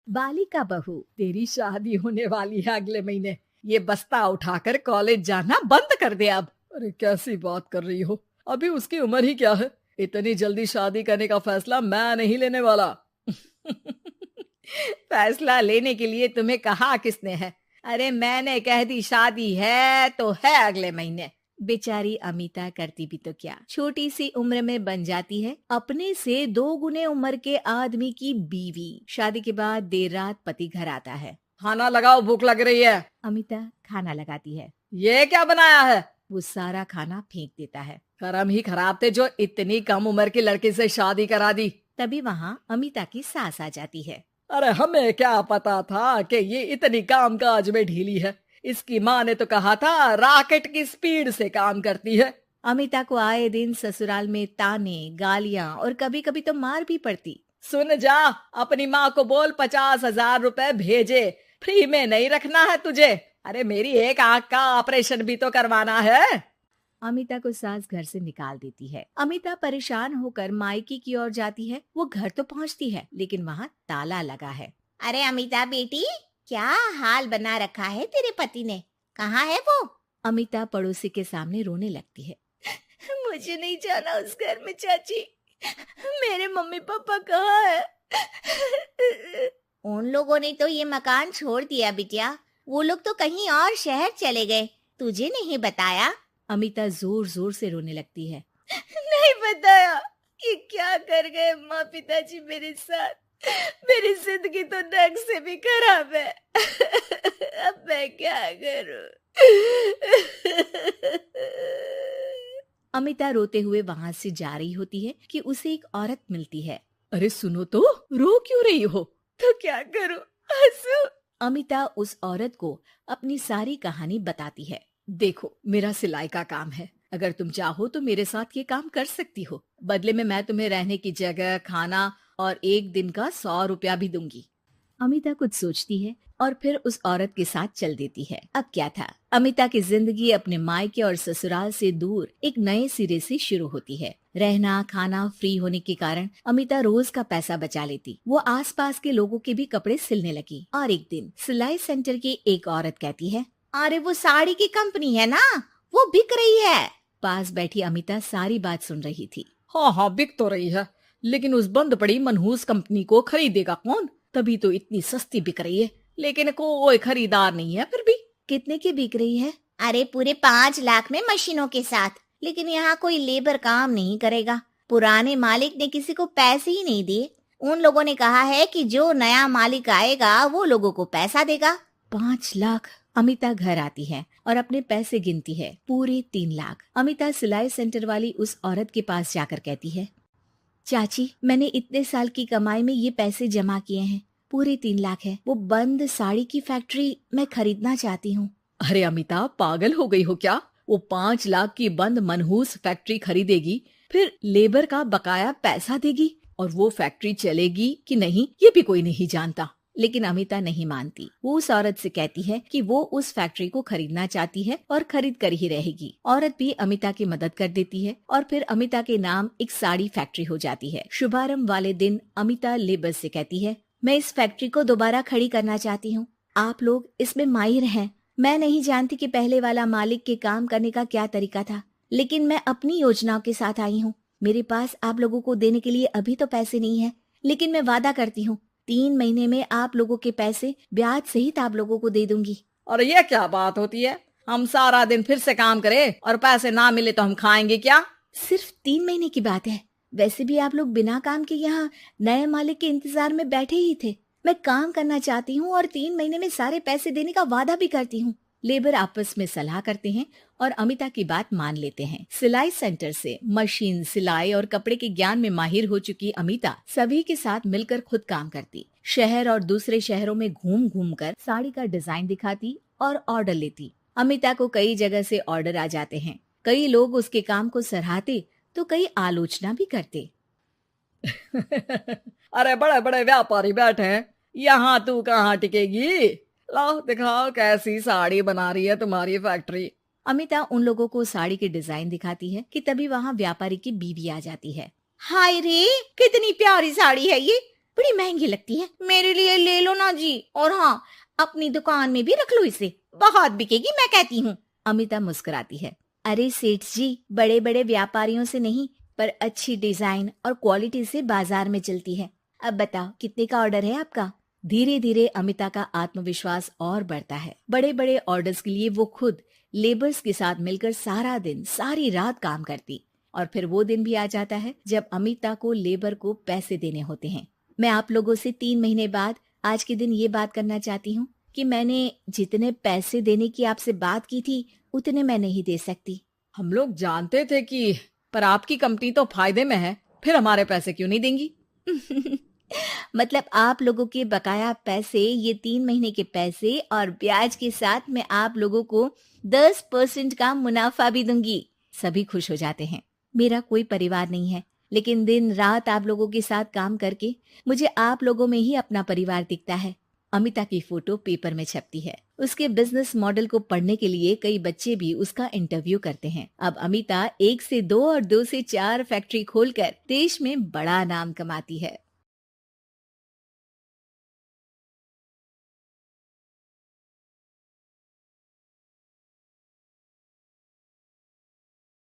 बालिका बहू, तेरी शादी होने वाली है अगले महीने। ये बस्ता उठाकर कॉलेज जाना बंद कर दे अब। अरे कैसी बात कर रही हो, अभी उसकी उम्र ही क्या है। इतनी जल्दी शादी करने का फैसला मैं नहीं लेने वाला। फैसला लेने के लिए तुम्हें कहा किसने है? अरे मैंने कह दी शादी है तो है अगले महीने। बेचारी अमिता करती भी तो क्या, छोटी सी उम्र में बन जाती है अपने से 2 गुने उम्र के आदमी की बीवी। शादी के बाद देर रात पति घर आता है। खाना लगाओ, भूख लग रही है। अमिता खाना लगाती है। ये क्या बनाया है? वो सारा खाना फेंक देता है। कर्म ही खराब थे जो इतनी कम उम्र की लड़की से शादी करा दी। तभी वहाँ अमिता की सास आ जाती है। अरे हमें क्या पता था कि ये इतनी कामकाज में ढीली है। इसकी माँ ने तो कहा था रॉकेट की स्पीड से काम करती है। अमिता को आए दिन ससुराल में ताने, गालियां और कभी कभी तो मार भी पड़ती। सुन जा, अपनी माँ को बोल 50,000 रुपए भेजे, फ्री में नहीं रखना है तुझे। अरे मेरी एक आंख का ऑपरेशन भी तो करवाना है। अमिता को सास घर से निकाल देती है। अमिता परेशान होकर मायके की ओर जाती है। वो घर तो पहुंचती है लेकिन वहाँ ताला लगा है। अरे अमिता बेटी, क्या हाल बना रखा है तेरे पति ने? कहाँ है वो? अमिता पड़ोसी के सामने रोने लगती है। मुझे नहीं जाना उस घर में चाची। मेरे मम्मी पापा कहाँ है? उन लोगों ने तो ये मकान छोड़ दिया बिटिया। वो लोग तो कहीं और शहर चले गए, तुझे नहीं बताया? अमिता जोर जोर से रोने लगती है। नहीं बताया? ये क्या कर गए माँ पिताजी मेरे साथ? मेरी जिंदगी तो नर्क से भी खराब है। अब मैं क्या करूं? अमिता रोते हुए वहाँ से जा रही होती है कि उसे एक औरत मिलती है। अरे सुनो तो, रो क्यों रही हो? तो क्या करूं, हंसू? अमिता उस औरत को अपनी सारी कहानी बताती है। देखो, मेरा सिलाई का काम है। अगर तुम चाहो तो मेरे साथ ये काम कर सकती हो। बदले में मैं तुम्हें रहने की जगह, खाना और 1 दिन का 100 रुपया भी दूंगी। अमिता कुछ सोचती है और फिर उस औरत के साथ चल देती है। अब क्या था, अमिता की जिंदगी अपने मायके और ससुराल से दूर एक नए सिरे से शुरू होती है। रहना खाना फ्री होने के कारण अमिता रोज का पैसा बचा लेती। वो आसपास के लोगों के भी कपड़े सिलने लगी। और एक दिन सिलाई सेंटर की एक औरत कहती है, अरे वो साड़ी की कंपनी है ना, वो बिक रही है। पास बैठी अमिता सारी बात सुन रही थी। हाँ, बिक तो रही है, लेकिन उस बंद पड़ी मनहूस कंपनी को खरीदेगा कौन? तभी तो इतनी सस्ती बिक रही है, लेकिन कोई खरीदार नहीं है। फिर भी कितने की बिक रही है? अरे पूरे 5 लाख में मशीनों के साथ। लेकिन यहाँ कोई लेबर काम नहीं करेगा। पुराने मालिक ने किसी को पैसे ही नहीं दिए। उन लोगों ने कहा है कि जो नया मालिक आएगा वो लोगों को पैसा देगा। 5 लाख। अमिता घर आती है और अपने पैसे गिनती है, पूरे 3 लाख। अमिता सिलाई सेंटर वाली उस औरत के पास जाकर कहती है, चाची, मैंने इतने साल की कमाई में ये पैसे जमा किए हैं, पूरे 3 लाख है। वो बंद साड़ी की फैक्ट्री मैं खरीदना चाहती हूँ। अरे अमिता, पागल हो गई हो क्या? वो 5 लाख की बंद मनहूस फैक्ट्री खरीदेगी, फिर लेबर का बकाया पैसा देगी, और वो फैक्ट्री चलेगी कि नहीं ये भी कोई नहीं जानता। लेकिन अमिता नहीं मानती। वो उस औरत से कहती है कि वो उस फैक्ट्री को खरीदना चाहती है और खरीद कर ही रहेगी। औरत भी अमिता की मदद कर देती है और फिर अमिता के नाम एक साड़ी फैक्ट्री हो जाती है। शुभारंभ वाले दिन अमिता लेबर से कहती है, मैं इस फैक्ट्री को दोबारा खड़ी करना चाहती हूँ। आप लोग इसमें माहिर हैं। मैं नहीं जानती कि पहले वाला मालिक के काम करने का क्या तरीका था, लेकिन मैं अपनी योजनाओं के साथ आई हूँ। मेरे पास आप लोगों को देने के लिए अभी तो पैसे नहीं है, लेकिन मैं वादा करती हूँ 3 महीने में आप लोगों के पैसे ब्याज सहित आप लोगों को दे दूंगी। और ये क्या बात होती है? हम सारा दिन फिर से काम करें और पैसे ना मिले तो हम खाएंगे क्या? सिर्फ 3 महीने की बात है। वैसे भी आप लोग बिना काम के यहाँ नए मालिक के इंतजार में बैठे ही थे। मैं काम करना चाहती हूँ और 3 महीने में सारे पैसे देने का वादा भी करती हूँ। लेबर आपस में सलाह करते हैं और अमिता की बात मान लेते हैं। सिलाई सेंटर से मशीन, सिलाई और कपड़े के ज्ञान में माहिर हो चुकी अमिता सभी के साथ मिलकर खुद काम करती। शहर और दूसरे शहरों में घूम घूम कर साड़ी का डिजाइन दिखाती और ऑर्डर लेती। अमिता को कई जगह से ऑर्डर आ जाते हैं। कई लोग उसके काम को सराहते तो कई आलोचना भी करते। अरे बड़े बड़े व्यापारी बैठे हैं, यहाँ तू कहाँ टिकेगी? लाओ दिखाओ कैसी साड़ी बना रही है तुम्हारी फैक्ट्री। अमिता उन लोगों को साड़ी के डिजाइन दिखाती है कि तभी वहाँ व्यापारी की बीवी आ जाती है। हाय रे, कितनी प्यारी साड़ी है ये। बड़ी महंगी लगती है, मेरे लिए ले लो ना जी। और हाँ, अपनी दुकान में भी रख लो इसे, बहुत बिकेगी मैं कहती हूँ। अमिता मुस्कुराती है। अरे सेठ जी, बड़े बड़े व्यापारियों से नहीं, पर अच्छी डिजाइन और क्वालिटी से बाजार में चलती है। अब बताओ कितने का ऑर्डर है आपका? धीरे धीरे अमिता का आत्मविश्वास और बढ़ता है। बड़े बड़े ऑर्डर्स के लिए वो खुद लेबर्स के साथ मिलकर सारा दिन सारी रात काम करती। और फिर वो दिन भी आ जाता है जब अमिता को लेबर को पैसे देने होते हैं। मैं आप लोगों से 3 महीने बाद आज के दिन ये बात करना चाहती हूँ कि मैंने जितने पैसे देने की आपसे बात की थी उतने मैं नहीं दे सकती। हम लोग जानते थे कि पर आपकी कंपनी तो फायदे में है, फिर हमारे पैसे क्यों नहीं देंगी? मतलब आप लोगों के बकाया पैसे, ये 3 महीने के पैसे और ब्याज के साथ मैं आप लोगों को 10% का मुनाफा भी दूंगी। सभी खुश हो जाते हैं। मेरा कोई परिवार नहीं है, लेकिन दिन रात आप लोगों के साथ काम करके मुझे आप लोगों में ही अपना परिवार दिखता है। अमिता की फोटो पेपर में छपती है। उसके बिजनेस मॉडल को पढ़ने के लिए कई बच्चे भी उसका इंटरव्यू करते हैं। अब अमिता 1 से 2 और 2 से 4 फैक्ट्री खोलकर देश में बड़ा नाम कमाती है।